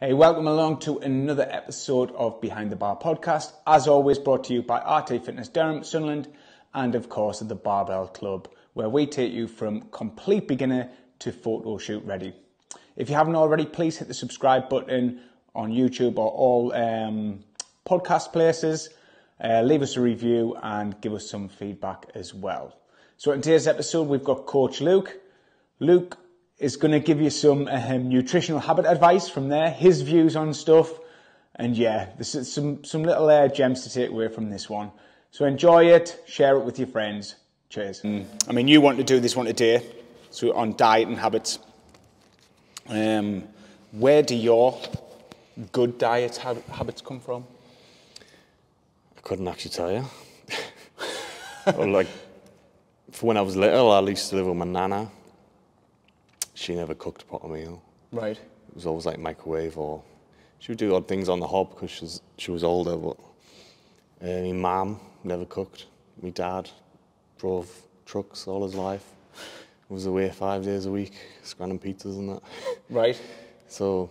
Hey, welcome along to another episode of Behind the Bar podcast. As always, brought to you by RT Fitness Durham, Sunderland, and of course the Barbell Club, where we take you from complete beginner to photo shoot ready. If you haven't already, please hit the subscribe button on YouTube or all podcast places. Leave us a review and give us some feedback as well. So in today's episode, we've got Coach Luke. Luke is going to give you some nutritional habit advice from there, his views on stuff, and yeah, this is some little gems to take away from this one. So enjoy it, share it with your friends. Cheers. I mean, you want to do this one today, so on diet and habits. Where do your good diet habits come from? I couldn't actually tell you. Well, like, for when I was little, I used to live with my nana. She never cooked a proper meal. Right. It was always like microwave, or she would do odd things on the hob because she was older, but my mum never cooked. My dad drove trucks all his life. Was away 5 days a week, scranning pizzas and that. Right. So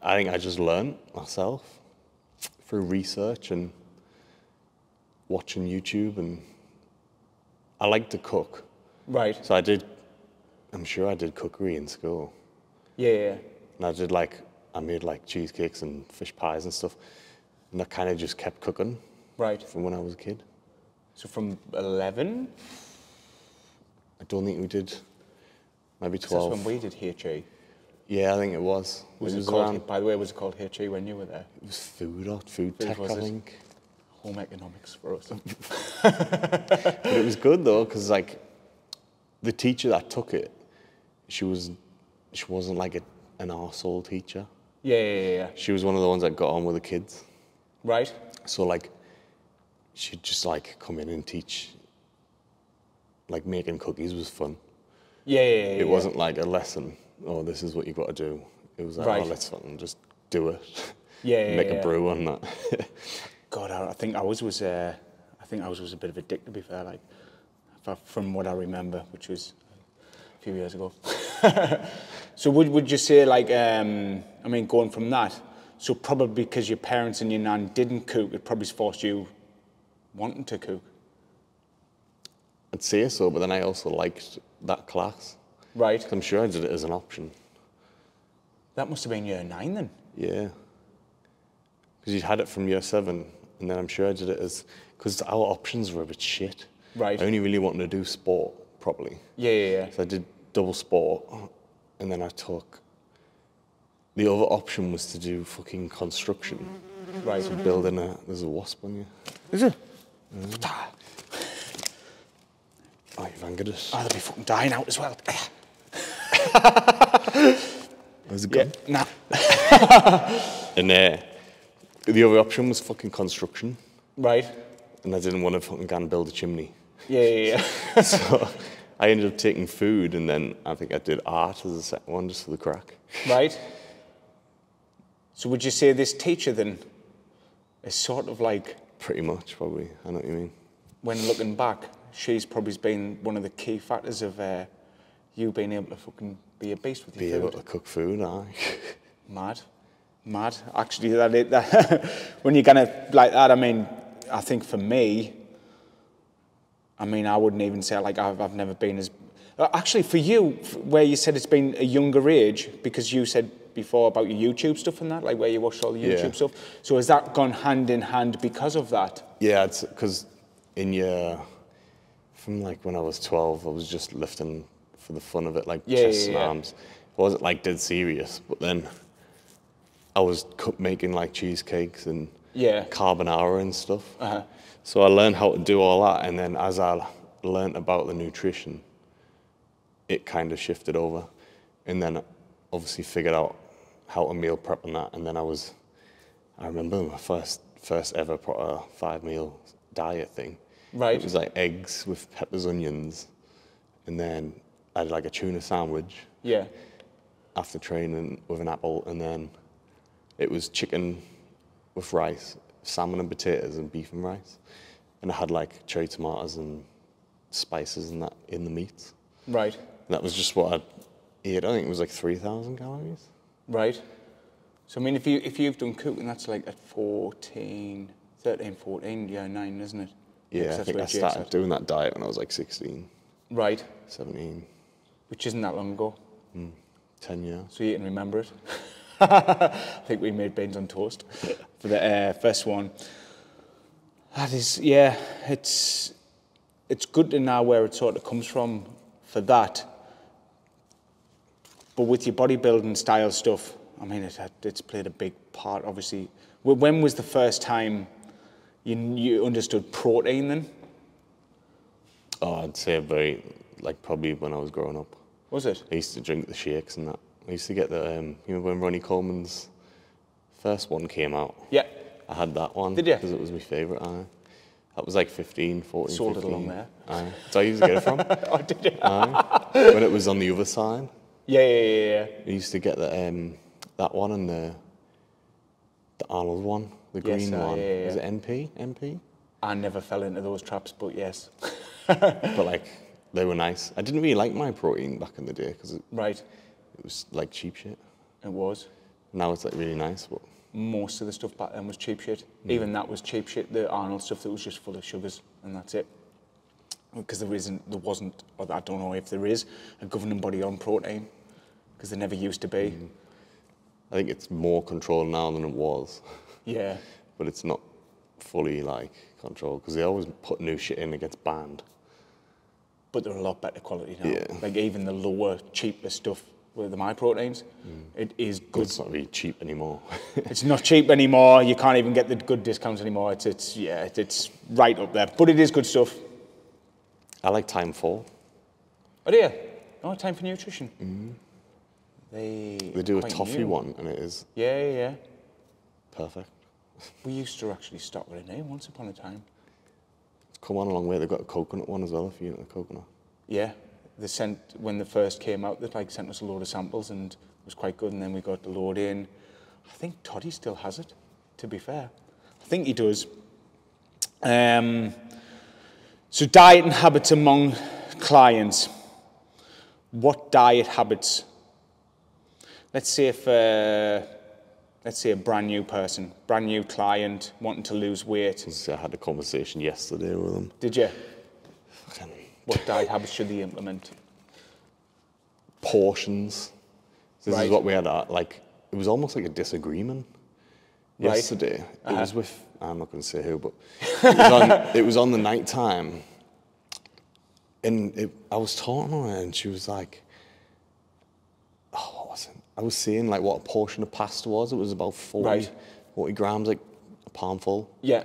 I think I just learned myself through research and watching YouTube, and I like to cook. Right. So I'm sure I did cookery in school. Yeah. And I made like cheesecakes and fish pies and stuff. And I kind of just kept cooking. Right. From when I was a kid. So from 11? I don't think we did. Maybe 12. That's when we did HE. Yeah, I think it was. By the way, was it called HE when you were there? It was food tech, I think. Home economics for us. But it was good though, because like the teacher that took it, she wasn't like an arsehole teacher. Yeah. She was one of the ones that got on with the kids. Right. So like, she'd just like come in and teach. Like making cookies was fun. Yeah. It wasn't like a lesson. Oh, this is what you got to do. It was like, right. Oh, let's fucking just do it. Yeah. Make a brew on that. God, I think ours was a bit of a dick, to be fair. Like, from what I remember, which was a few years ago. So would you say, like, I mean, going from that, so probably because your parents and your nan didn't cook, it probably forced you wanting to cook? I'd say so, but then I also liked that class. Right. I'm sure I did it as an option. That must have been year 9 then? Yeah. Because you had it from year 7, and then I'm sure I did it because our options were a bit shit. Right. I only really wanted to do sport properly. Yeah. So I did double sport, and then I took... The other option was to do fucking construction. Right. So building there's a wasp on you. Is it? Oh, you've angered us. Oh, they'll be fucking dying out as well. How's it going? Yeah, nah. And the other option was fucking construction. Right. And I didn't want to fucking go and build a chimney. Yeah. So I ended up taking food, and then I think I did art as a second one, just for the crack. Right. So would you say this teacher then is sort of like... Pretty much, probably. I know what you mean. When looking back, she's probably been one of the key factors of you being able to fucking be a beast with your food. Be able to cook food, aye. Mad. Actually, that when you're gonna like that, I mean, I think for me, I mean, I wouldn't even say like I've never been as... Actually, for you, where you said it's been a younger age, because you said before about your YouTube stuff and that, like where you watched all the YouTube stuff. So has that gone hand in hand because of that? Yeah, it's because from like when I was 12, I was just lifting for the fun of it, like chest and arms. It wasn't like dead serious, but then I was making like cheesecakes and carbonara and stuff. So I learned how to do all that, and then as I learned about the nutrition, it kind of shifted over, and then obviously figured out how to meal prep and that. And then I remember my first ever 5-meal diet thing. Right. It was like eggs with peppers, onions, and then I had like a tuna sandwich. Yeah. After training with an apple, and then it was chicken with rice, salmon and potatoes, and beef and rice. And I had like cherry tomatoes and spices and that in the meat. Right. And that was just what I ate. I think it was like 3,000 calories. Right. So, I mean, if you've done cooking, that's like at 13, 14, yeah, 9, isn't it? Yeah, I think I started doing that diet when I was like 16. Right. 17. Which isn't that long ago. 10 years. So you can remember it. I think we made beans on toast for the first one. That is, yeah, it's good to know where it sort of comes from for that. But with your bodybuilding style stuff, I mean, it's played a big part, obviously. When was the first time you understood protein then? Oh, I'd say probably when I was growing up. Was it? I used to drink the shakes and that. I used to get the, you know, when Ronnie Coleman's first one came out. Yeah. I had that one. Did you? Because it was my favourite. That was like 15, 14, Sold 15. it along there. So I used to get it from. Oh, did you? When it was on the other side. Yeah. I used to get that one and the Arnold one, the green one. Yeah. Is it NP? I never fell into those traps, but yes. But like, they were nice. I didn't really like my protein back in the day because it was like cheap shit. It was. Now it's like really nice, but most of the stuff back then was cheap shit. Even that was cheap shit. The Arnold stuff that was just full of sugars, and that's it. Because there wasn't, or I don't know if there is, a governing body on protein, because there never used to be. I think it's more controlled now than it was. Yeah. But it's not fully like controlled because they always put new shit in that gets banned. But they're a lot better quality now. Yeah. Like even the lower, cheaper stuff with the MyProteins, it is good. It's not really cheap anymore. It's not cheap anymore. You can't even get the good discounts anymore. It's right up there. But it is good stuff. I like Time 4. Oh dear. Oh, Time for Nutrition. They do a toffee one, and it is Yeah. perfect. We used to actually stock it in once upon a time. It's come on a long way. They've got a coconut one as well, if you want a coconut. Yeah. When they first came out, they sent us a load of samples, and it was quite good, and then we got the load in. I think Toddy still has it, to be fair. I think he does. So diet and habits among clients. What diet habits? Let's say a brand new person, brand new client wanting to lose weight. I had a conversation yesterday with them. Did you? What diet habits should they implement? Portions. This is what we had. It was almost like a disagreement yesterday. It was with, I'm not going to say who, but it was on the night time. And I was talking to her, and she was like, oh, what was it? I was saying like what a portion of pasta was. It was about 40 grams, like a palmful. Yeah.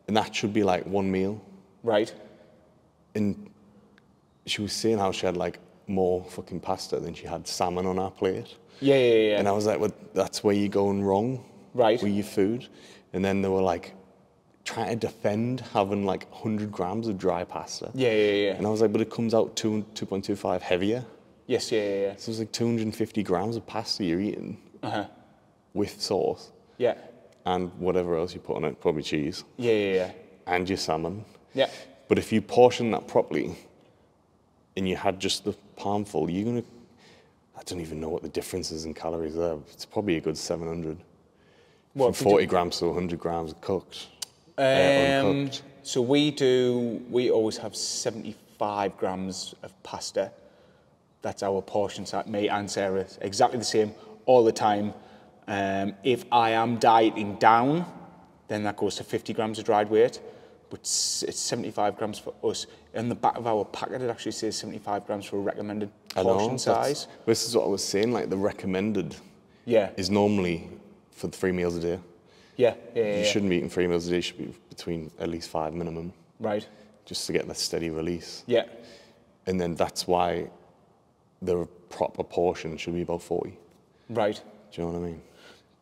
And that should be like one meal. Right. And she was saying how she had like more fucking pasta than she had salmon on her plate. Yeah. And I was like, well, that's where you're going wrong. Right. With your food. And then they were like trying to defend having like 100 grams of dry pasta. Yeah. And I was like, but it comes out 2.25 heavier. Yes, yeah. So it's like 250 grams of pasta you're eating with sauce. Yeah. And whatever else you put on it, probably cheese. Yeah. And your salmon. Yeah. But if you portion that properly and you had just the palmful, you're going to, I don't even know what the difference is in calories there. It's probably a good 700. From 40 grams to 100 grams cooked. Uncooked. So we always have 75 grams of pasta. That's our portion size. Me and Sarah, exactly the same all the time. If I am dieting down, then that goes to 50 grams of dried weight. But it's 75 grams for us. In the back of our packet, it actually says 75 grams for a recommended portion size. This is what I was saying, like the recommended is normally for 3 meals a day. Yeah. You shouldn't be eating 3 meals a day. You should be between at least 5 minimum. Right. Just to get that steady release. Yeah. And then that's why the proper portion should be about 40. Right. Do you know what I mean?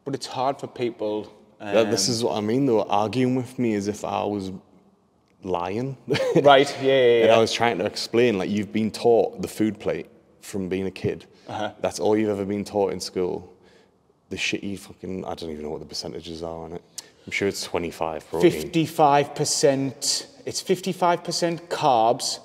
But it's hard for people. This is what I mean. They were arguing with me as if I was lying. Right, yeah. And I was trying to explain, like, you've been taught the food plate from being a kid. That's all you've ever been taught in school. The shitty fucking, I don't even know what the percentages are on it. I'm sure it's 25 protein. 55%, it's 55% carbs.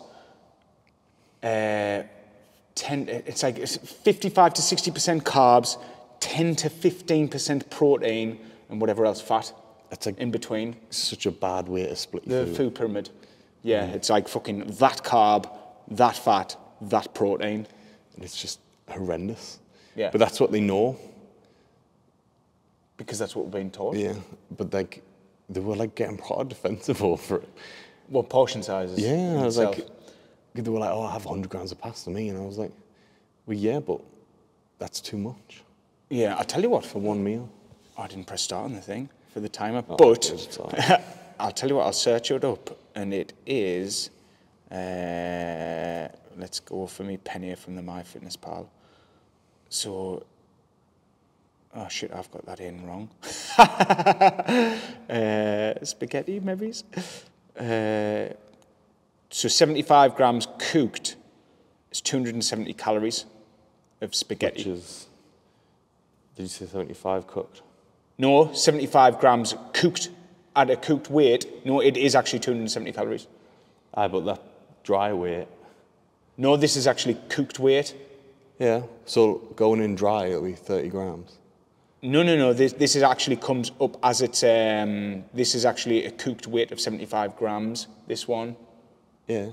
It's 55 to 60% carbs, 10 to 15% protein and whatever else fat. That's like in between. Such a bad way to split the food pyramid. Yeah, it's like fucking that carb, that fat, that protein. And it's just horrendous. Yeah. But that's what they know. Because that's what we're being taught. Yeah, but like, they were like getting proper defensive over it. What, portion sizes? Yeah, I was like, they were like, oh, I have 100 grams of pasta, me. And I was like, well, yeah, but that's too much. Yeah, I'll tell you what. For one meal. I didn't press start on the thing for the timer, but I'll tell you what, I'll search it up, and it is, let's go for me penny from the MyFitnessPal. So, oh shit, I've got that in wrong. Spaghetti, maybe. So 75 grams cooked is 270 calories of spaghetti. Which is, did you say 75 cooked? No, 75 grams cooked at a cooked weight. No, it is actually 270 calories. Aye, but that dry weight. No, this is actually cooked weight. Yeah, so going in dry, it'll be 30 grams. No. This is actually comes up as it's, this is actually a cooked weight of 75 grams, this one. Yeah.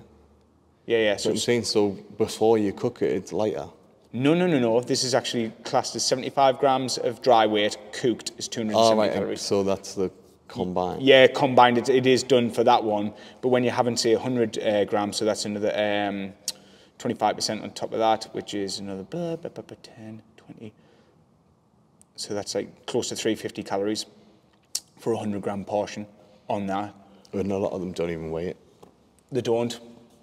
Yeah. So I'm saying, so before you cook it, it's lighter. No. This is actually classed as 75 grams of dry weight, cooked is 270 calories. So that's the combined. Yeah, combined, it is done for that one. But when you're having, say, 100 grams, so that's another 25% on top of that, which is another 10, 20. So that's like close to 350 calories for a 100 gram portion on that. And a lot of them don't even weigh it. They don't.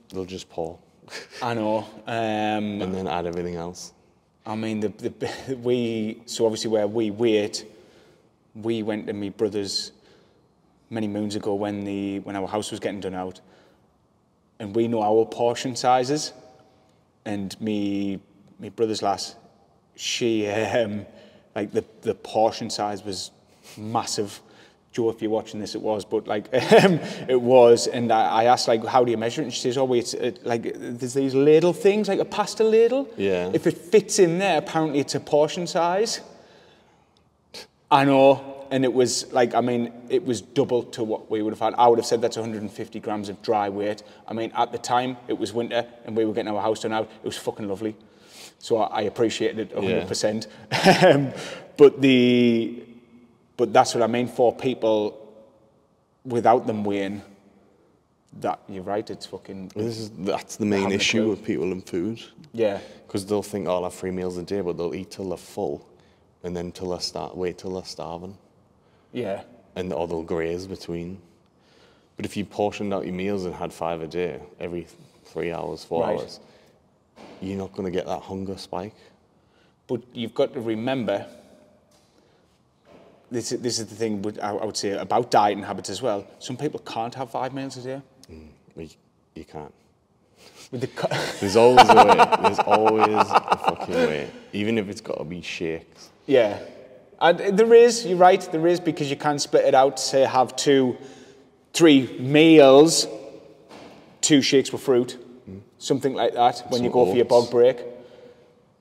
They'll just pour. I know. And then add everything else. I mean, so obviously where we wait, we went to my brother's many moons ago when our house was getting done out, and we know our portion sizes, and me brother's lass, she like the portion size was massive. Joe, if you're watching this, it was, but like it was, and I asked like, how do you measure it? And she says, oh, it's like there's these ladle things, like a pasta ladle. Yeah. If it fits in there, apparently it's a portion size. I know, and it was like, I mean, it was double to what we would have had. I would have said that's 150 grams of dry weight. I mean, at the time it was winter and we were getting our house done out. It was fucking lovely, so I appreciated it 100%. Yeah. But that's what I mean for people without them weighing. That you're right, it's fucking. Well, that's the main issue with people in food. Yeah. Because they'll think, oh, I'll have 3 meals a day, but they'll eat till they're full, and then wait till they're starving. Yeah. Or they'll graze between. But if you portioned out your meals and had 5 a day every 3 hours, 4 hours, you're not going to get that hunger spike. But you've got to remember. This is the thing I would say about diet and habits as well. Some people can't have 5 meals a day. Well, you can't. There's always a way. There's always a fucking way. Even if it's got to be shakes. Yeah. And there is, you're right, there is, because you can split it out, say have 2, 3 meals, 2 shakes with fruit, something like that, when you go for your bog break.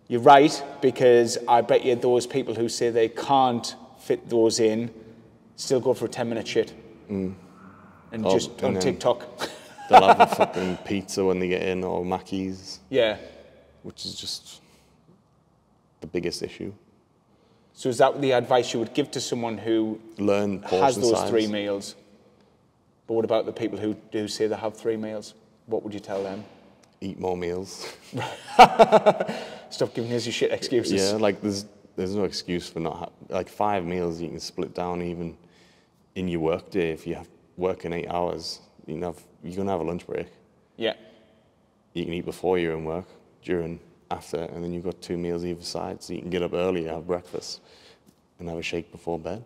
You're right, because I bet you those people who say they can't fit those in, still go for a 10-minute shit. And just on TikTok. They'll have a fucking pizza when they get in, or Mackey's. Yeah. Which is just the biggest issue. So is that the advice you would give to someone who has those 3 meals? But what about the people who do say they have 3 meals? What would you tell them? Eat more meals. Stop giving us your shit excuses. Yeah, like there's no excuse for not like 5 meals you can split down even in your work day. If you have working 8 hours, you're gonna have a lunch break. Yeah. You can eat before you're in work, during, after, and then you've got 2 meals either side, so you can get up early, have breakfast, and have a shake before bed.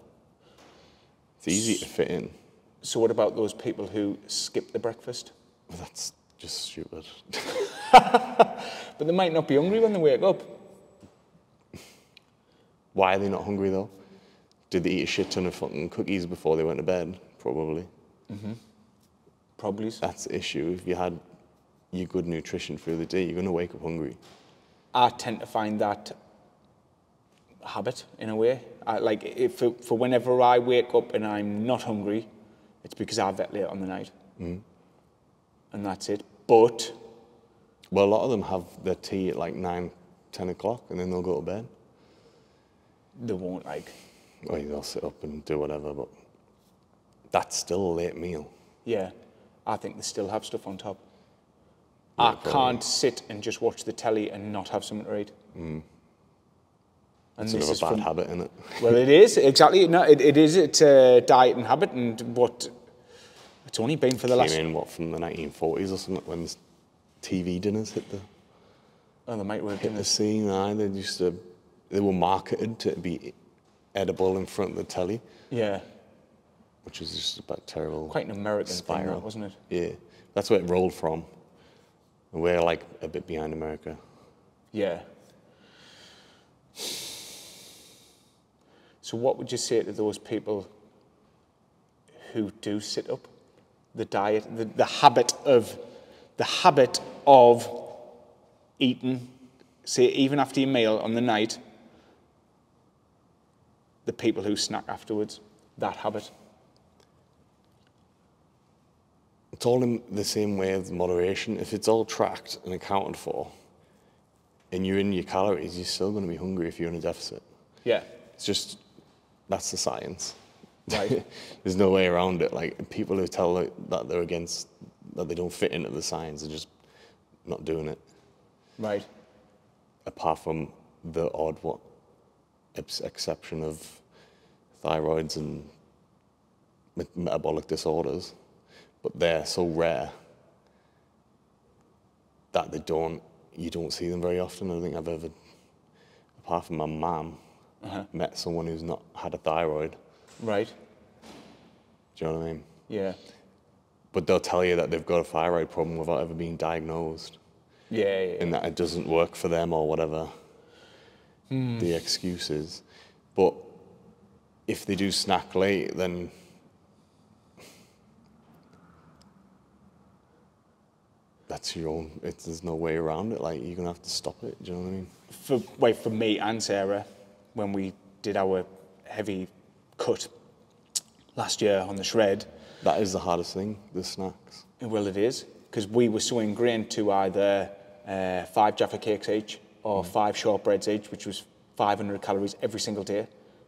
It's easy to fit in. So what about those people who skip the breakfast? Well, that's just stupid. But they might not be hungry when they wake up. Why are they not hungry though? Did they eat a shit ton of fucking cookies before they went to bed? Probably. Probably. That's the issue. If you had your good nutrition through the day, you're going to wake up hungry. I tend to find that habit in a way. For whenever I wake up and I'm not hungry, it's because I've ate late on the night. And that's it. But... Well, a lot of them have their tea at like 9, 10 o'clock and then they'll go to bed. They won't Or they'll sit up and do whatever, but that's still a late meal. Yeah. I think they still have stuff on top. I can't sit and just watch the telly and not have something to eat. And it's another bad habit, isn't it? Well, it is, exactly. No, it is. It's a diet and habit, and what it's only been for the last... Came in, from the 1940s or something, when TV dinners hit the... Oh, the microwave dinners. Hit the scene, they were marketed to be edible in front of the telly. Yeah. Which was just about terrible. Quite an American spiral, thing, wasn't it? Yeah. That's where it rolled from. And we're like a bit behind America. Yeah. So what would you say to those people who do sit up? The diet, the habit of eating, say even after your meal on the night, the people who snack afterwards, that habit. It's all in the same way as moderation. If it's all tracked and accounted for, and you're in your calories, you're still going to be hungry if you're in a deficit. Yeah. It's just, that's the science. Right. There's no way around it. Like, people who tell that they're against, that they don't fit into the science are just not doing it. Right. Apart from the odd exception of thyroids and metabolic disorders, but they're so rare that you don't see them very often. I don't think I've ever, apart from my mum, met someone who's not had a thyroid. Right. Do you know what I mean? Yeah. But they'll tell you that they've got a thyroid problem without ever being diagnosed. Yeah. And that it doesn't work for them or whatever the excuse is. But if they do snack late, then that's your own. There's no way around it. Like, you're gonna have to stop it. Do you know what I mean? For me and Sarah, when we did our heavy cut last year on the shred, that is the hardest thing. The snacks. Well, it is, because we were so ingrained to either 5 Jaffa cakes each or 5 shortbreads each, which was 500 calories every single day,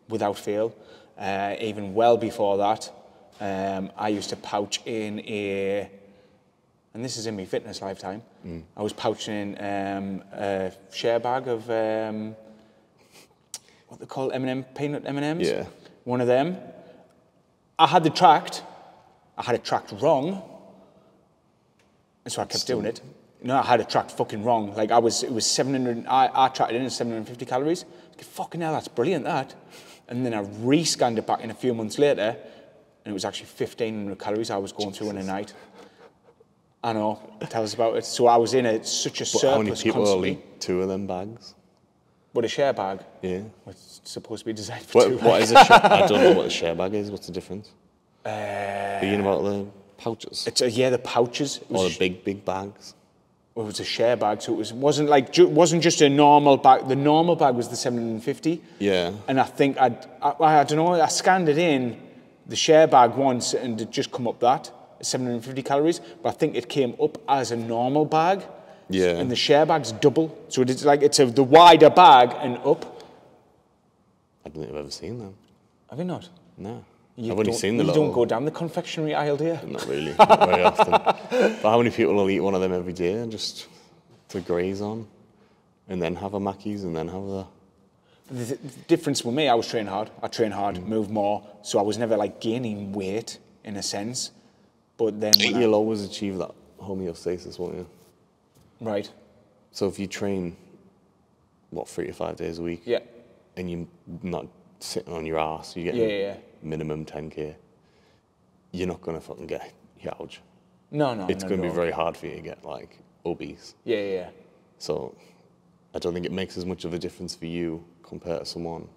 without fail. Even well before that, I used to pouch in and this is in my fitness lifetime, I was pouching in a share bag of, what they call peanut M&Ms? Yeah. One of them. I had it tracked wrong, and so I kept doing it. No, I had it tracked fucking wrong. Like, it was 700, I tracked it in at 750 calories. Fucking hell, that's brilliant, that. And then I re-scanned it back in a few months later, and it was actually 1,500 calories I was going through in a night. I know, tell us about it. So I was in such a surplus how many people constantly. will eat 2 of them bags? What, a share bag? Yeah. It's supposed to be designed for 2. What is a share? I don't know what a share bag is. What's the difference? Being about the pouches? The pouches. Or the big bags? Well, it was a share bag, so it wasn't just a normal bag. The normal bag was the 750. Yeah. And I think I don't know. I scanned it in the share bag once, and it just come up that 750 calories. But I think it came up as a normal bag. Yeah. And the share bag's double, so it's the wider bag and up. I don't think I've ever seen them. Have you not? No. I've only seen the You little... don't go down the confectionery aisle, do you? Not really, not very often. But how many people will eat one of them every day just to graze on, and then have a Mackey's, and then have The difference with me, I was training hard. I trained hard, moved more, so I was never like gaining weight in a sense. But then you'll always achieve that homeostasis, won't you? Right. So if you train, 3 to 5 days a week, yeah, and you're not sitting on your ass, you get minimum 10k, you're not going to fucking get huge. No. It's going to be very hard for you to get like obese. Yeah. So I don't think it makes as much of a difference for you compared to someone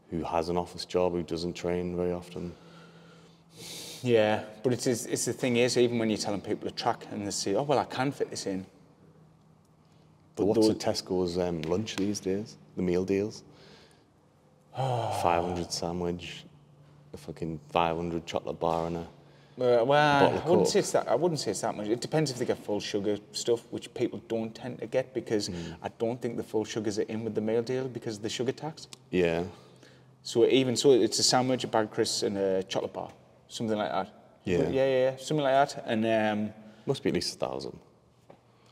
who has an office job, who doesn't train very often. Yeah, but it's the thing is, even when you're telling people to track and they say, oh, well, I can fit this in. But what's the Tesco's lunch these days? The meal deals? 500 sandwich, a fucking 500 chocolate bar, and a well, I wouldn't say it's that. I wouldn't say it's that much. It depends if they get full sugar stuff, which people don't tend to get because I don't think the full sugars are in with the meal deal because of the sugar tax. Yeah. So even so, it's a sandwich, a bag of crisps, and a chocolate bar, something like that. Yeah. Yeah, something like that. And must be at least 1,000.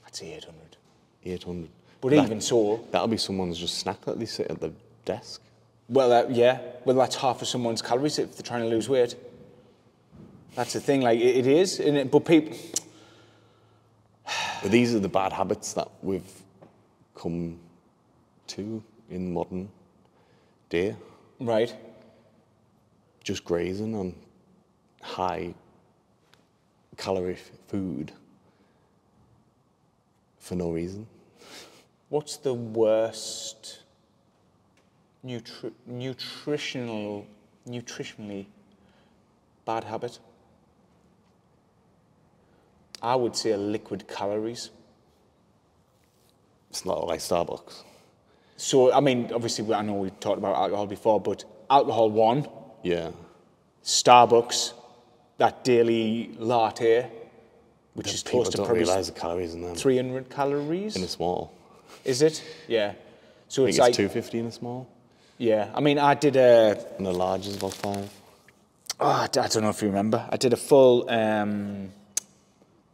I'd say 800. 800. But even so, that'll be someone's just snack that they sit at the desk. Well, yeah. Well, that's half of someone's calories if they're trying to lose weight. That's the thing. Like it is, but people. But these are the bad habits that we've come to in modern day. Right. Just grazing on high calorie food for no reason. What's the worst nutritionally bad habit? I would say liquid calories. It's not like Starbucks. So, I mean, obviously, I know we talked about alcohol before, but alcohol, one. Yeah. Starbucks, that daily latte, which is close to don't probably realise the calories in them. 300 calories. In a small. Is it? Yeah. So I think it's like 250 in a small. Yeah. I mean, I did a. And the large is about 5. Oh, I don't know if you remember. I did a full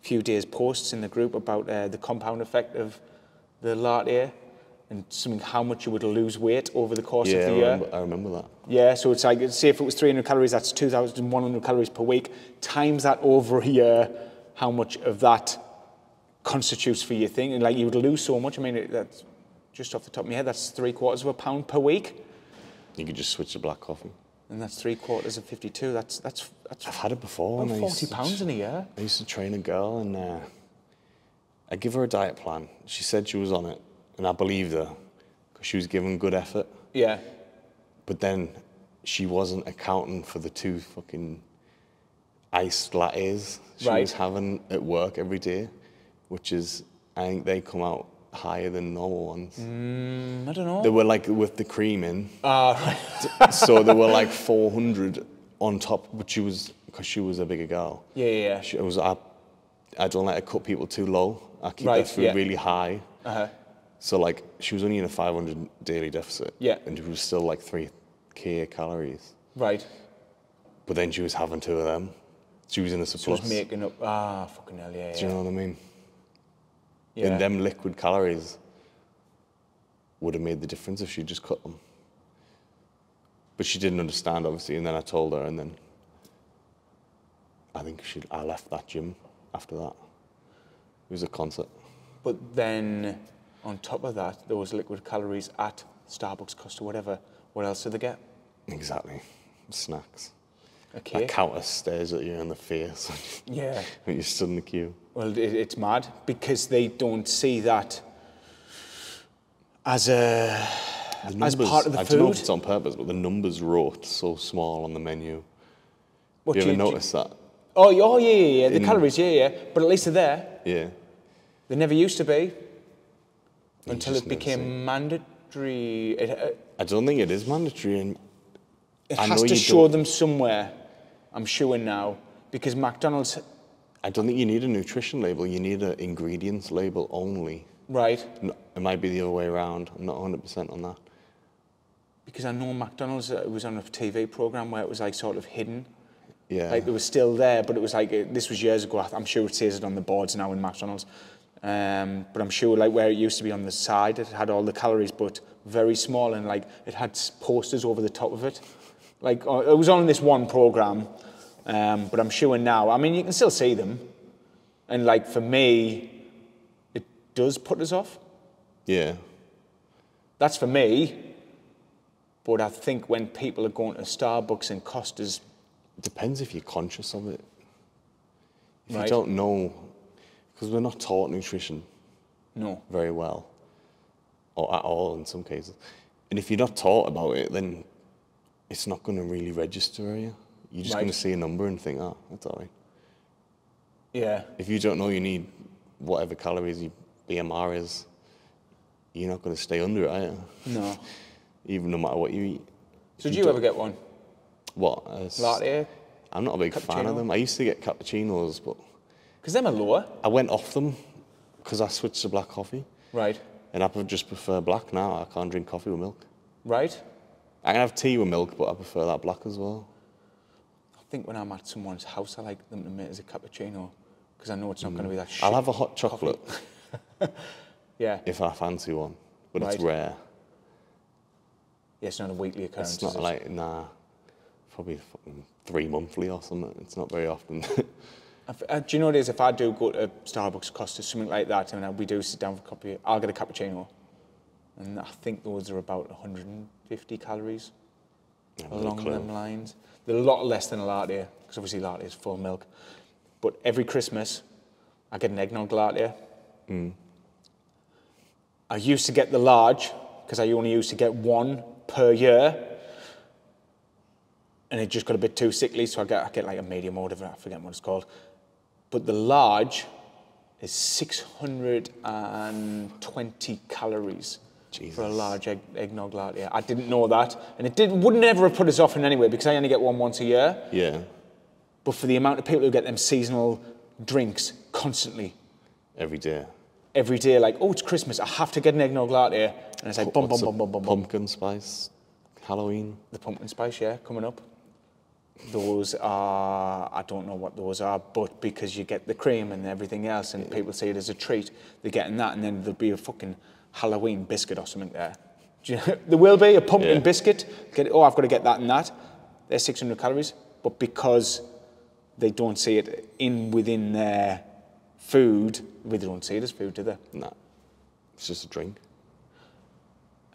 few days posts in the group about the compound effect of the latte and something how much you would lose weight over the course of the year. I remember that. Yeah, so it's like, say if it was 300 calories, that's 2,100 calories per week. Times that over a year, how much of that constitutes for your thing. And like you would lose so much. I mean, that's just off the top of my head, that's £0.75 pound per week. You could just switch to black coffee. And that's 3/4 of 52. That's I've had it before. About £40 in a year. I used to train a girl, and I give her a diet plan. She said she was on it, and I believed her because she was giving good effort. Yeah. But then she wasn't accounting for the 2 fucking iced lattes she was having at work every day, which is, I think they come out higher than normal ones. I don't know. They were like with the cream in. Right. So they were like 400 on top, but she was, because she was a bigger girl. Yeah. She was, I don't let her cut people too low. I keep their food really high. So like, she was only in a 500 daily deficit. Yeah. And it was still like 3K calories. Right. But then she was having 2 of them. She was in a surplus. She was making up, fucking hell, yeah. Do you know what I mean? Yeah. And them liquid calories would have made the difference if she just cut them. But she didn't understand, obviously, and then I told her, and then I think I left that gym after that. It was a concert. But then, on top of that, those liquid calories at Starbucks cost or whatever, what else do they get? Exactly. Snacks. Okay. That counter stares at you in the face Yeah. when you stood in the queue. Well, it's mad because they don't see that as part of the food. I don't know if it's on purpose, but the numbers wrote so small on the menu. What, you ever notice that? Oh, yeah. The calories, yeah. But at least they're there. Yeah. They never used to be until it became mandatory. I don't think it is mandatory. And it has to show them somewhere, I'm sure now, because McDonald's... I don't think you need a nutrition label. You need an ingredients label only. Right. No, it might be the other way around. I'm not 100% on that. Because I know McDonald's was on a TV program where it was like sort of hidden. Yeah. Like it was still there, but it was like, this was years ago. I'm sure it says it on the boards now in McDonald's. But I'm sure like where it used to be on the side, it had all the calories, but very small, and like it had posters over the top of it. Like it was on this one program, but I'm sure now, I mean, you can still see them. And like for me, it does put us off. Yeah. That's for me. But I think when people are going to Starbucks and Costa's... It depends if you're conscious of it. If Right. you don't know, because we're not taught nutrition very well, or at all in some cases. And if you're not taught about it, then it's not going to really register you. You're just going to see a number and think, oh, that's all right. Yeah. If you don't know you need whatever calories your BMR is, you're not going to stay under it, are you? No. Even no matter what you eat. So did you ever get one? What? Latte? I'm not a big fan of them. I used to get cappuccinos, but... Because them are lower. I went off them because I switched to black coffee. Right. And I just prefer black now. I can't drink coffee with milk. Right. I can have tea with milk, but I prefer that black as well. I think when I'm at someone's house, I like them to make as a cappuccino because I know it's not going to be that shit. I'll have a hot chocolate. Yeah. If I fancy one, but it's rare. Yeah, it's not a weekly occurrence. It's not like, nah, probably 3 monthly or something. It's not very often. Do you know what it is? If I do go to Starbucks, Costa, something like that, and we do sit down for coffee, I'll get a cappuccino. And I think those are about 150 calories along them lines. They're a lot less than a latte, because obviously latte is full milk. But every Christmas, I get an eggnog latte. I used to get the large, because I only used to get one per year. And it just got a bit too sickly, so I get like a medium or whatever, I forget what it's called. But the large is 620 calories. Jesus. For a large eggnog latte. I didn't know that. And it wouldn't ever have put us off in any way, because I only get one once a year. Yeah. But for the amount of people who get them seasonal drinks constantly. Every day. Every day, like, oh, it's Christmas, I have to get an eggnog latte. And it's like, bum, bum, bum, bum, bum, bum. Pumpkin spice, Halloween. The pumpkin spice, yeah, coming up. Those are, I don't know what those are, but because you get the cream and everything else, and people see it as a treat, they're getting that, and then there'll be a fucking Halloween biscuit or something there. There will be a pumpkin biscuit. I've got to get that and that. They're 600 calories, but because they don't see it within their food, they don't see it as food, do they? No, it's just a drink.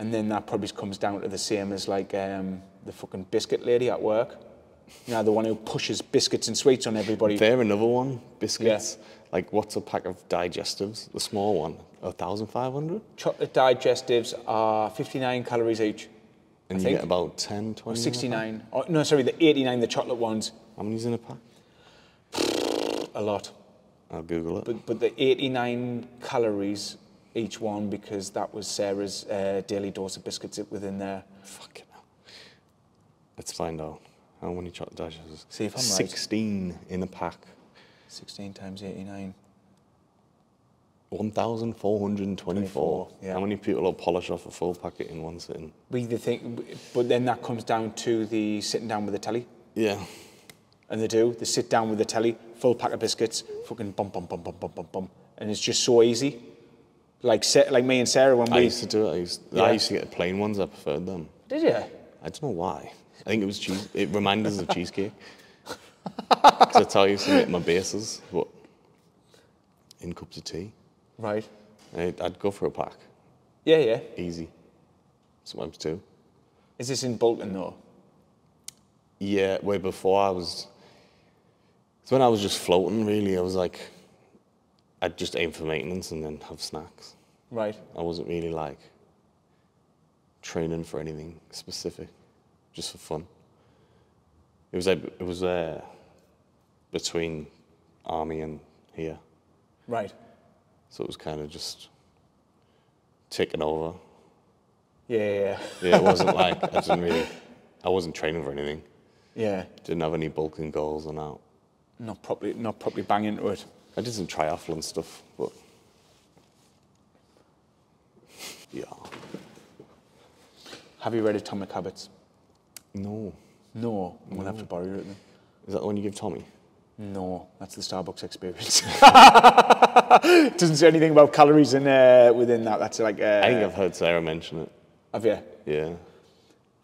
And then that probably comes down to the same as like the fucking biscuit lady at work. You know, the one who pushes biscuits and sweets on everybody. They're another one, biscuits. Yeah. Like, what's a pack of digestives? The small one, 1,500? Chocolate digestives are 59 calories each. And you get about 10, 20? Or 69. Oh, no, sorry, the 89, the chocolate ones. How many's in a pack? A lot. I'll Google it. But the 89 calories each one, because that was Sarah's daily dose of biscuits within there. Fucking hell. Let's find out. How many chocolate digestives? See if I'm 16 right. in a pack. 16 times 89. 1,424. Yeah. How many people will polish off a full packet in one sitting? But then that comes down to the sitting down with the telly. Yeah. And they do. They sit down with the telly, full pack of biscuits, fucking bum, bum, bum, bum, bum, bum, bum. And it's just so easy. Like me and Sarah when I used to do it. I used to get the plain ones. I preferred them. Did you? I don't know why. I think it was cheese. It reminded us of cheesecake. Because that's how I used to make my bases, but in cups of tea. Right. I'd go for a pack. Yeah, yeah. Easy. Sometimes two. Is this in Bolton though? Yeah, way before I was... So when I was just floating, really, I was like... I'd just aim for maintenance and then have snacks. Right. I wasn't really like training for anything specific, just for fun. It was between army and here. Right. So it was kind of just taking over. Yeah. Yeah, it wasn't like, I wasn't training for anything. Yeah. Didn't have any bulking goals or that. Not properly bang into it. I did some triathlon stuff, but yeah. Have you read Atomic Habits? No. No, I'm going to have to borrow it then. Is that the one you give Tommy? No, that's the Starbucks experience. It doesn't say anything about calories within that. That's like... I think I've heard Sarah mention it. Have you? Yeah.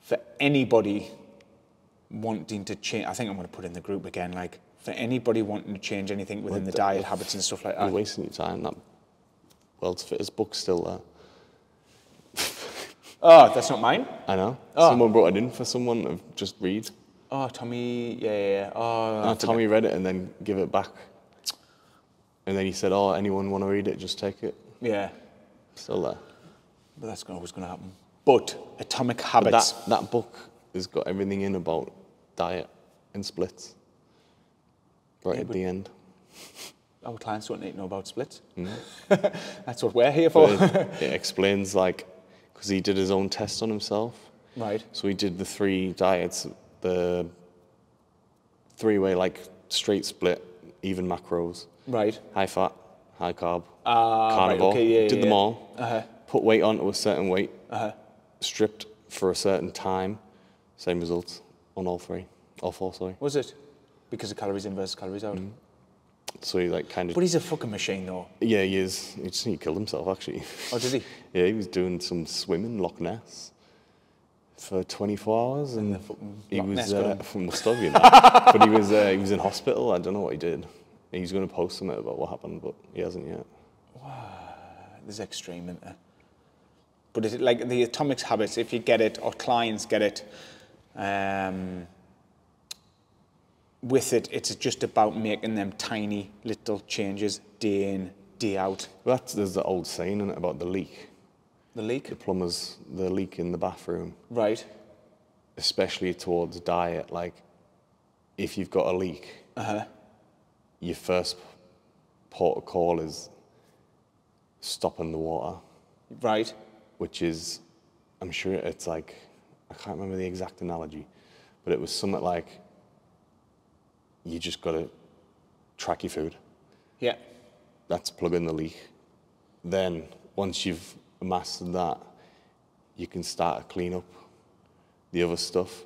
For anybody wanting to change... I think I'm going to put in the group again, like, for anybody wanting to change anything within the diet habits and stuff like that. You're wasting your time. That World's Fittest book's still there. Oh, that's not mine? I know. Oh. Someone brought it in for someone to just read. Oh, Tommy, yeah. Oh, Tommy read it and then give it back. And then he said, oh, anyone want to read it, just take it. Yeah. Still there. But that's always going to happen. But Atomic Habits. But that book has got everything in about diet and splits. Right at the end. Our clients don't need to know about splits. That's what we're here for. It explains, like, because he did his own test on himself. Right. So we did the 3 diets, the 3-way, like, straight split, even macros. Right. High fat, high carb, carnivore. Right, okay, Did them all. Put weight onto a certain weight. Stripped for a certain time. Same results on all 4, sorry. Was it? Because of calories in versus calories out. So he like kind of... But he's a fucking machine though. Yeah, he is. He killed himself actually. Oh, did he? Yeah, he was doing some swimming in Loch Ness for 24 hours, and he was from must have, you know. But he was in hospital. I don't know what he did. He's going to post something about what happened, but he hasn't yet. Wow, this is extreme, isn't it? But is it like the atomic habits? If you get it, or clients get it, with it, it's just about making them tiny little changes day in, day out. Well, there's the old saying, isn't it, about the leak. The leak? The leak in the bathroom. Right. Especially towards diet, like, if you've got a leak, your first port of call is stopping the water. Right. Which is, I'm sure it's like, I can't remember the exact analogy, but it was something like, you just got to track your food. Yeah. That's plugging the leak. Then, once you've mastered that, you can start to clean up the other stuff,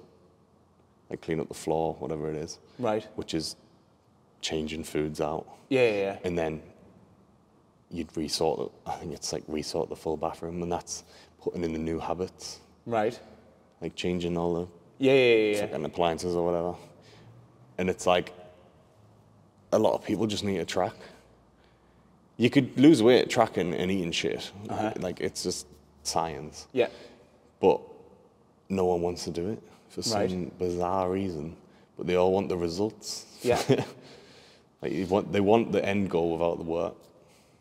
like clean up the floor, whatever it is. Right. Which is changing foods out. Yeah. And then you'd resort, I think it's like resort the full bathroom, and that's putting in the new habits. Right. Like changing all the fucking appliances or whatever. And it's like, a lot of people just need to track. You could lose weight tracking and eating shit. Like, it's just science. Yeah. But no one wants to do it for some bizarre reason. But they all want the results. Yeah. Like, they want the end goal without the work.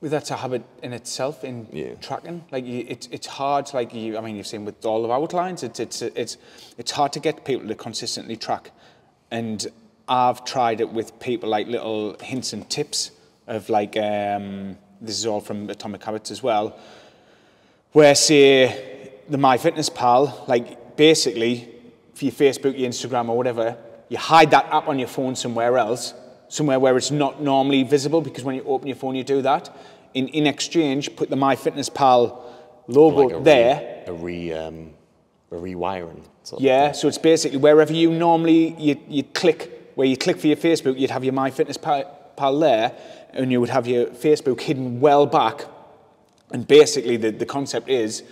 Well, that's a habit in itself, in tracking. Like, it's hard. Like, I mean, you've seen with all of our clients, it's hard to get people to consistently track. And I've tried it with people, like little hints and tips of like, this is all from Atomic Habits as well, where say the MyFitnessPal, like basically for your Facebook, your Instagram or whatever, you hide that app on your phone somewhere else, somewhere where it's not normally visible, because when you open your phone you do that. In exchange, put the MyFitnessPal logo like there. A rewiring. Yeah, so it's basically wherever you normally, you click, where you click for your Facebook, you'd have your MyFitnessPal there, and you would have your Facebook hidden well back. And basically the concept is,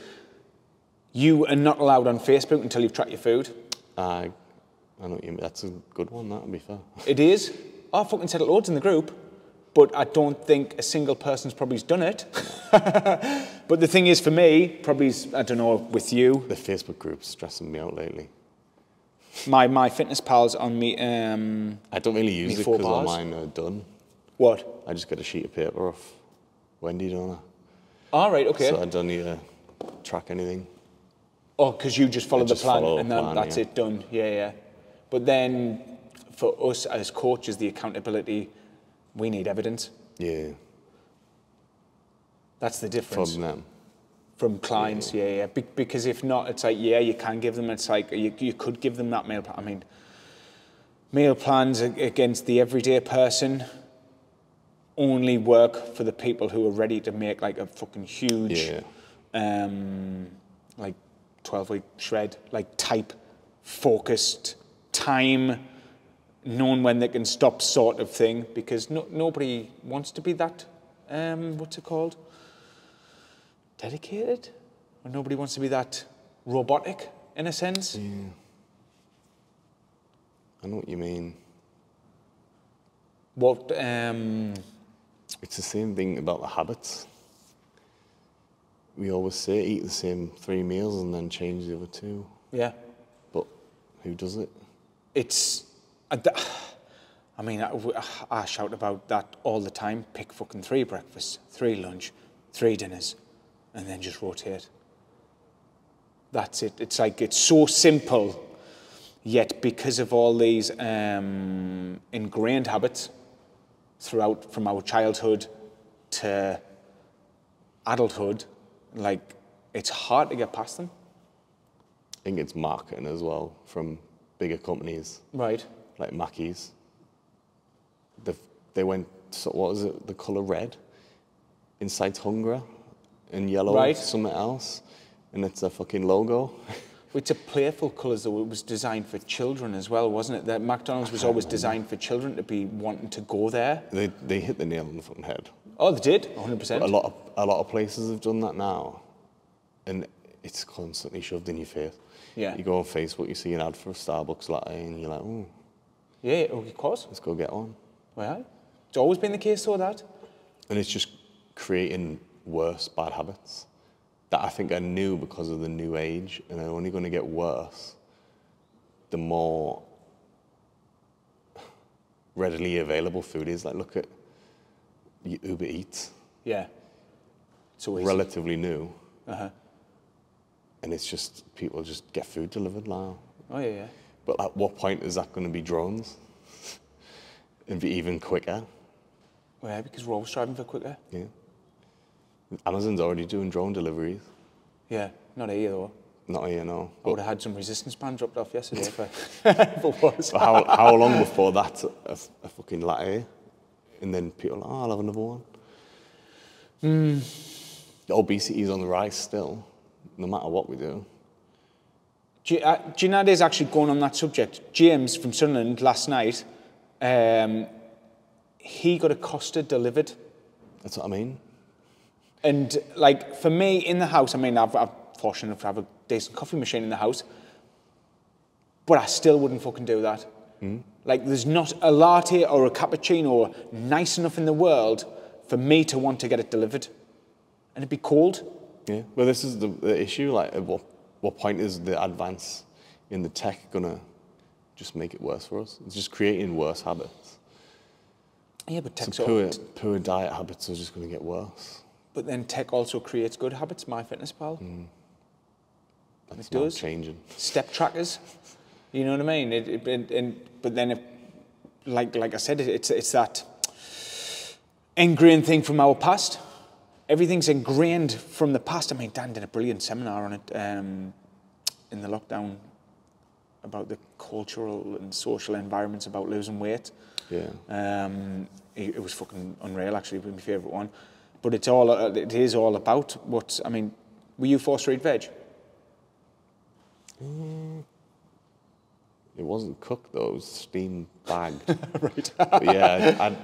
you are not allowed on Facebook until you've tracked your food. I know what you mean. That's a good one, that would be fair. It is. I fucking said it loads in the group, but I don't think a single person's probably done it. But the thing is, for me, probably, I don't know, with you. The Facebook group's stressing me out lately. My fitness pals on me. I don't really use it because all mine are done. What? I just get a sheet of paper off Wendy, don't I? All right, okay. So I don't need to track anything. Oh, because you just follow the plan, and then plan, that's it, done. Yeah. But then, for us as coaches, the accountability, we need evidence. Yeah. That's the difference. From them. From clients, yeah. Because if not, it's like, yeah, you can give them, it's like, you could give them that meal plan. I mean, meal plans against the everyday person only work for the people who are ready to make like a fucking huge, like 12-week shred, like type, focused, time, knowing when they can stop sort of thing, because nobody wants to be that, what's it called? Dedicated? Or nobody wants to be that robotic, in a sense? Yeah. I know what you mean. What, It's the same thing about the habits. We always say eat the same 3 meals and then change the other 2. Yeah. But who does it? It's, I mean, I shout about that all the time. Pick fucking 3 breakfasts, 3 lunch, 3 dinners, and then just rotate. That's it. It's like, it's so simple, yet because of all these ingrained habits throughout, from our childhood to adulthood, like, it's hard to get past them. think it's marketing as well from bigger companies. Right. Like Mackey's. They went, so what was it, the colour red? Incites hunger. And yellow right. something else. And it's a fucking logo. It's a playful colours though. It was designed for children as well, wasn't it? That McDonald's was always designed for children to be wanting to go there. They hit the nail on the fucking head. Oh, they did, 100%. A lot of places have done that now, and it's constantly shoved in your face. Yeah. You go on Facebook, you see an ad for a Starbucks latte, and you're like, oh. Yeah, of course. Let's go get one. Well, it's always been the case though, that. And it's just creating worse bad habits that I think are new because of the new age, and they're only going to get worse the more readily available food is. Like, look at Uber Eats. Yeah. So easy. Relatively new. Uh-huh. And it's just, people just get food delivered now. Oh, yeah, yeah. But at what point is that going to be drones? And be even quicker? Well, yeah, because we're always striving for quicker. Yeah. Amazon's already doing drone deliveries. Yeah, not here though. Not here, no. I would have had some resistance band dropped off yesterday if it was. But how long before that's a fucking latte? And then people are like, oh, I'll have another one. The obesity is on the rise still, no matter what we do. Do you know there's actually going on that subject? James from Sunderland last night, he got a Costa delivered. That's what I mean. And like for me in the house, I mean, I'm fortunate enough to have a decent coffee machine in the house, but I still wouldn't fucking do that. Like there's not a latte or a cappuccino nice enough in the world for me to want to get it delivered. And it'd be cold. Yeah, well, this is the issue. Like, at what point is the advance in the tech gonna just make it worse for us? It's just creating worse habits. Yeah, but tech's poor diet habits are just gonna get worse. But then tech also creates good habits. MyFitnessPal. That's it does. Changing. Step trackers. You know what I mean? But then, like I said, it's that ingrained thing from our past. Everything's ingrained from the past. I mean, Dan did a brilliant seminar on it in the lockdown about the cultural and social environments about losing weight. Yeah. It was fucking unreal, actually. It was my favourite one. But it is all about what, I mean, were you forced to eat veg? It wasn't cooked though, it was steam bagged. Right. But yeah,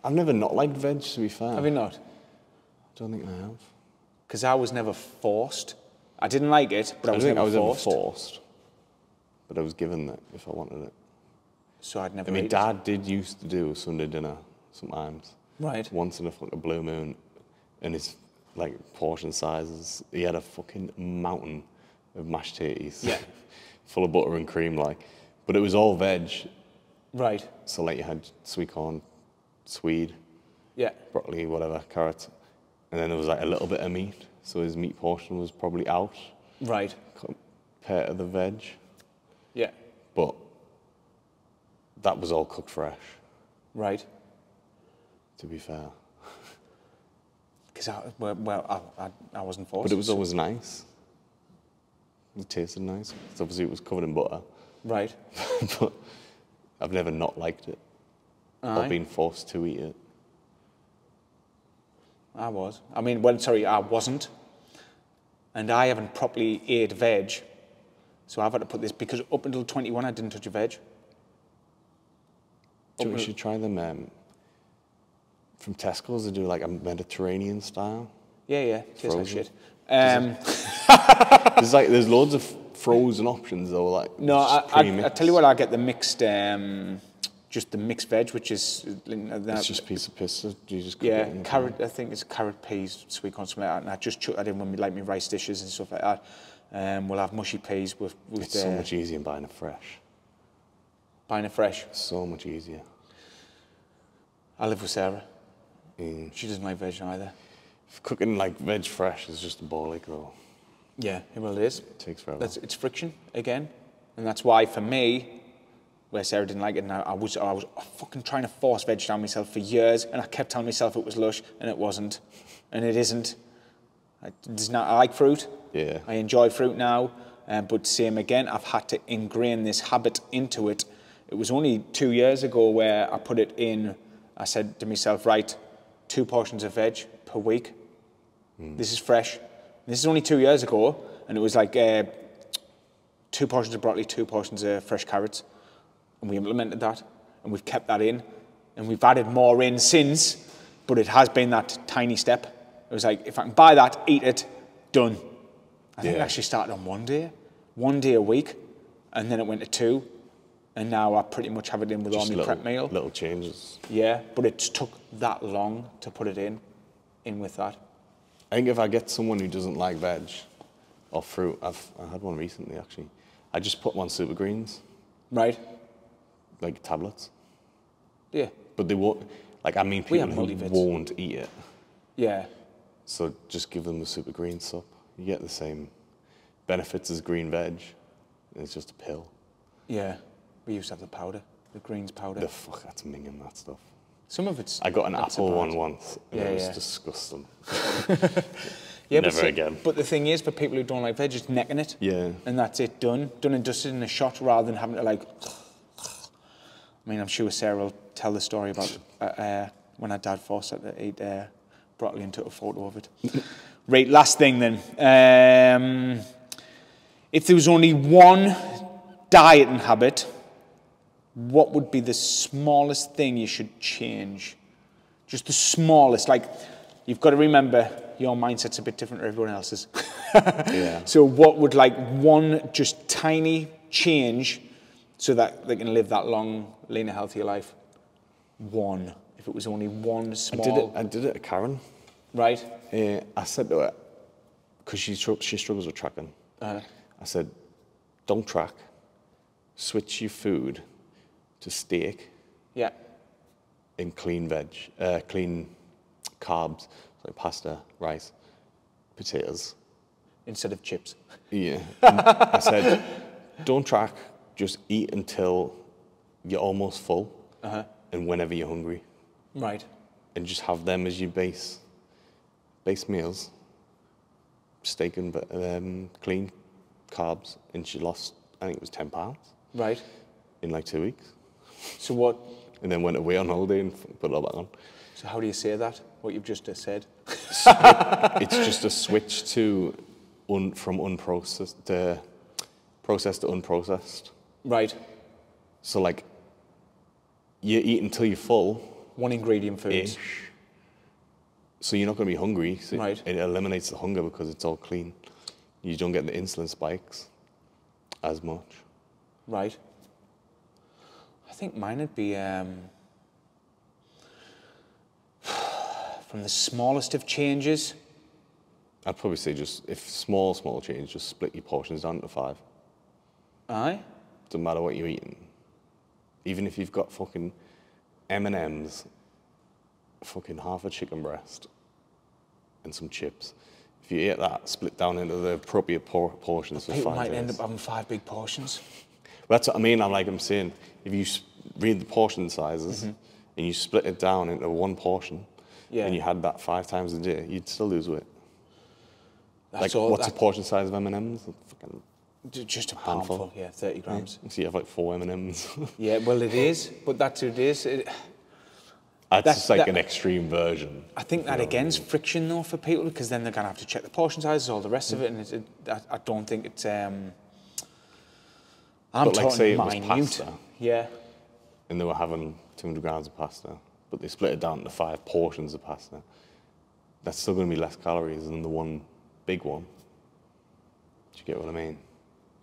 I've never not liked veg, to be fair. Have you not? I don't think I have. Because I was never forced. I didn't like it, but I was never forced. I was never forced, but I was given that if I wanted it. So I'd never I mean, eat Dad did used to do a Sunday dinner sometimes. Right. Once in a fucking blue moon, and his like portion sizes, he had a fucking mountain of mashed potatoes. Yeah. Full of butter and cream, like. But it was all veg. Right. So like you had sweet corn, swede, Yeah. broccoli, whatever, carrot. And then there was like a little bit of meat. So his meat portion was probably out. Right. Compared to the veg. Yeah. But that was all cooked fresh. Right. To be fair. Because I wasn't forced. But it was always nice. It tasted nice. Because obviously it was covered in butter. Right. But I've never not liked it. Or been forced to eat it. I was. I mean, well, sorry, I wasn't. And I haven't properly ate veg. So I've had to put this, because up until 21 I didn't touch a veg. Do we should try them from Tesco's? They do like a Mediterranean style. Yeah. Tastes like shit. There's loads of frozen options though. Like no, I tell you what, I get the mixed, just the mixed veg, which is it's just a piece of pasta. Do you just cook yeah, it in the carrot. I think it's carrot, peas, sweet corn, something like that. And I just chuck that in when we like me rice dishes and stuff like that. We'll have mushy peas with. It's so much easier than buying it fresh. Buying it fresh. So much easier. I live with Sarah. She doesn't like veg either. Cooking like veg fresh is just a ball ache though. Yeah, well it is. It takes forever. It's friction again, and that's why for me, where Sarah didn't like it, and I was fucking trying to force veg down myself for years, and I kept telling myself it was lush, and it wasn't, and it isn't. I like fruit. Yeah. I enjoy fruit now. But same again, I've had to ingrain this habit into it. It was only 2 years ago where I put it in. I said to myself, right, 2 portions of veg per week. This is fresh. This is only 2 years ago, and it was like 2 portions of broccoli, 2 portions of fresh carrots. And we implemented that, and we've kept that in, and we've added more in since, but it has been that tiny step. It was like, if I can buy that, eat it, done. I think it actually started on 1 day a week, and then it went to 2, and now I pretty much have it in with all my prep meal. Little changes. Yeah, but it took that long to put it in with that. I think if I get someone who doesn't like veg or fruit, I had one recently actually. I just put them on super greens. Right. Like tablets. Yeah. But they won't, like, I mean, people who won't eat it. Yeah. So just give them the super green sup. You get the same benefits as green veg. It's just a pill. Yeah. We used to have the powder, the greens powder. The fuck, that's minging that stuff. Some of it's... I got an apple one once, and it was disgusting. Yeah, Never again. But the thing is, for people who don't like veg, just necking it. Yeah. And that's it, done. Done and dusted in a shot rather than having to like... I mean, I'm sure Sarah will tell the story about when her dad forced her to eat broccoli and took a photo of it. Right, last thing then. If there was only one dieting habit, what would be the smallest thing you should change? Just the smallest. Like, you've got to remember, your mindset's a bit different to everyone else's. Yeah. So what would, like, one just tiny change so that they can live that long, leaner, healthier life? One. If it was only one small... I did it to Karen. Right. I said to her, because she struggles with tracking, I said, don't track. Switch your food to steak. Yeah. And clean veg, clean carbs, like pasta, rice, potatoes. Instead of chips. Yeah. I said, don't track, just eat until you're almost full and whenever you're hungry. Right. And just have them as your base meals. Steak and clean carbs. And she lost, I think it was 10 pounds. Right. In like 2 weeks. So what? And then went away on holiday and put it all back on. So how do you say that? What you've just said? It's just a switch to from unprocessed to processed to unprocessed. Right. So like, you eat until you're full. One ingredient foods. So you're not going to be hungry. So right. It eliminates the hunger because it's all clean. You don't get the insulin spikes as much. Right. I think mine would be from the smallest of changes. I'd probably say just, if small change, just split your portions down to 5. Aye. Doesn't matter what you're eating. Even if you've got fucking M&M's, fucking half a chicken breast, and some chips. If you eat that, split down into the appropriate portions for 5 days. People might end up having 5 big portions. Well, that's what I mean. I'm saying, if you read the portion sizes and you split it down into one portion, and you had that 5 times a day, you'd still lose weight. What's the portion size of M&M's? Just a handful, yeah, 30 grams. So you have like 4 M&M's. Yeah, well, it is, but that's what it is. That's just like an extreme version. I think that again's friction though for people, because then they're gonna have to check the portion sizes, all the rest of it, and I don't think it's. I'm but like, say it was minute. pasta. Yeah. And they were having 200 grams of pasta, but they split it down into 5 portions of pasta. That's still going to be less calories than the one big one. Do you get what I mean?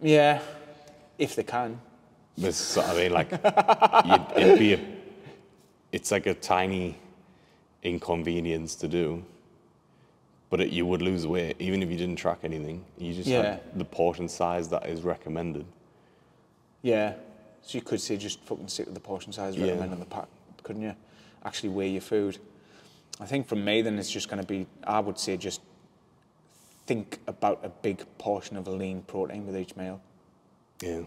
Yeah, if they can. This, I mean, like, it's like a tiny inconvenience to do, but you would lose weight even if you didn't track anything. You just had the portion size that is recommended. Yeah, so you could say just fucking stick with the portion size recommended on the pack, couldn't you? Actually weigh your food. I think for me then it's just going to be, I would say just think about a big portion of a lean protein with each meal. Yeah.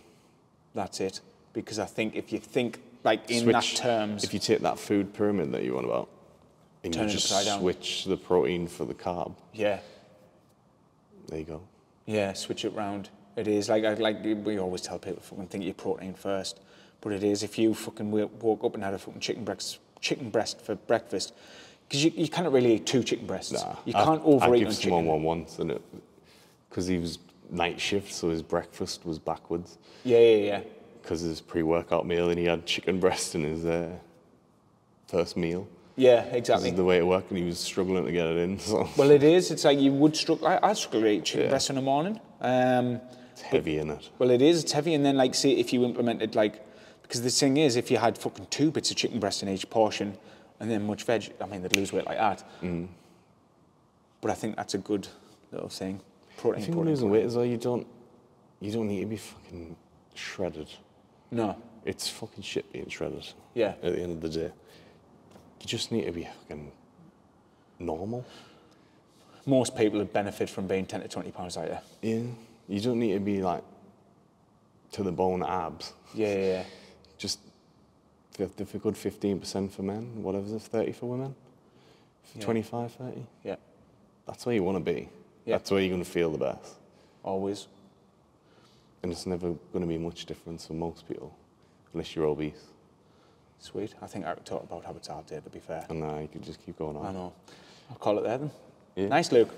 That's it. Because I think if you think like in that terms... If you take that food pyramid that you want about, and you just switch the protein for the carb. Yeah. There you go. Yeah, switch it round. It is like we always tell people, fucking think of your protein first. But it is, if you fucking woke up and had a fucking chicken breast for breakfast, because you can't really eat 2 chicken breasts. Nah, you can't overeat on chicken. I gave someone one once, and because he was night shift, so his breakfast was backwards. Yeah. Because his pre-workout meal, and he had chicken breast in his first meal. Yeah, exactly. This is the way it worked, and he was struggling to get it in. So. Well, it is. It's like you would struggle. I struggle to eat chicken breast in the morning. It's heavy, in it? Well, it is. It's heavy, and then like, say if you implemented like, because the thing is, if you had fucking 2 bits of chicken breast in each portion, and then much veg, I mean, they'd lose weight like that. Mm. But I think that's a good little thing. Protein. I think losing weight as well, you don't need to be fucking shredded. No. It's fucking shit being shredded. Yeah. At the end of the day. You just need to be fucking normal. Most people would benefit from being 10 to 20 pounds lighter. Yeah. You don't need to be like to the bone abs. Yeah. Just the good 15% for men, whatever's it, 30 for women? 25, 30? Yeah. That's where you want to be. Yeah. That's where you're going to feel the best. Always. And it's never going to be much difference for most people, unless you're obese. Sweet. I think I could talk about habits all day, to be fair. And you could just keep going on. I know. I'll call it there then. Yeah. Nice, Luke.